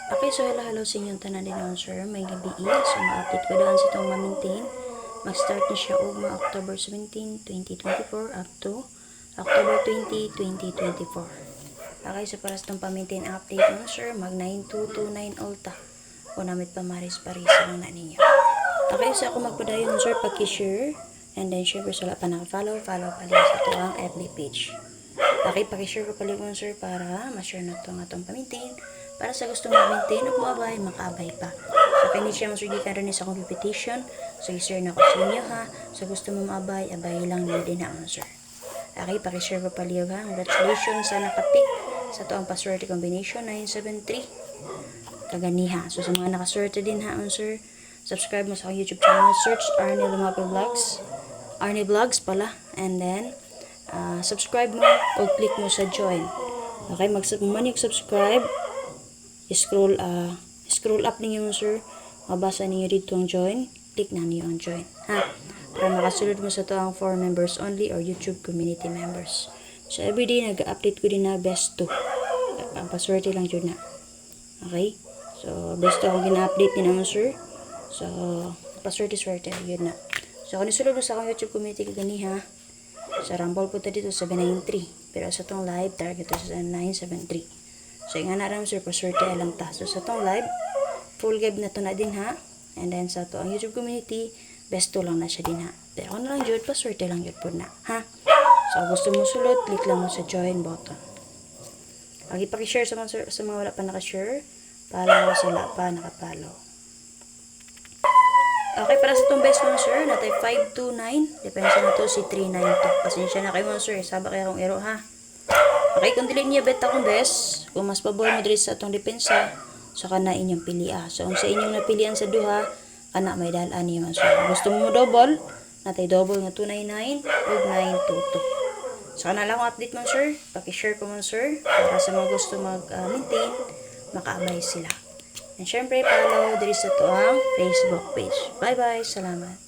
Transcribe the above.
Okay, so hello sa inyong tanan din naman sir. May gabi so ma-update ko daan sa itong ma-maintain. Mag-start na siya og mga October 17, 2024 up to October 20, 2024. Okay, so para sa itong pa-maintain update naman sir, mag 9229 ulta. O namit pa maris parisa lang na ninyo. Okay, so ako magpadayon sir, paki-share. And then syempre sa wala pa naka-follow, follow pa din sa itong FB page. Okay, paki-share ko pala sir para ma-share na itong atong pa-maintain. Para sa gusto mag-maintain o mabay, makabay pa. So, kaya ni siya masugdi ka rin sa competition. So, i-share na ko sa inyo ha. So, gusto mo mabay, abay lang na din na sir. Okay, pakishare ko paliyog ha. Congratulations sa nakapick sa to ang paswerte combination 973. Kaganiha. So, sa mga nakaswerte din ha, sir. Subscribe mo sa akong YouTube channel. Search Arnie Lumape Vlogs. Arnie Vlogs pala. And then, subscribe mo o click mo sa join. Okay, mag-subscribe. Scroll up ninyo sir, mabasa ninyo dito ang join, click na niyo ang join ha, para makasulod mo sa to ang 4 members only or YouTube community members. So everyday nag-update ko din na best 2 ang paswerte lang dyan na. Okay, so best 2 akong gina-update din naman sir. So paswerte yun na. So kung nisulod mo sa akong YouTube community kagani ha, sa Rumble po dito 793, pero sa tong live target to sa 973. So, nga na rin sir, paswerte alam ta. So, sa tong live, full guide na to na din ha. And then, sa to ang YouTube community, best to lang na siya din ha. Pero kung lang jud, paswerte lang jud po na. Ha? So, gusto mo sulot, click lang mo sa join button. Pag ipakishare sa mga wala pa nakashare, follow sa wala pa nakapollow. Okay, para sa itong best mo sir, natay 529. Depende sa na to si 392. Pasensya na kayo sir, saba kaya akong ero ha. Okay, kung dili niya bet akong best, kung mas pabor mo diri sa atong depensa, so kana inyong pilia. So, kung sa inyong napilian sa duha, kana may dalan niyo man. So, gusto mo double, natay double nga 299 o 922. So, kana lang ang update man sir. Paki-share ko man sir, para sa mga gusto mag-maintain, makaabay sila. And syempre, follow diri sa to ang Facebook page. Bye-bye, salamat.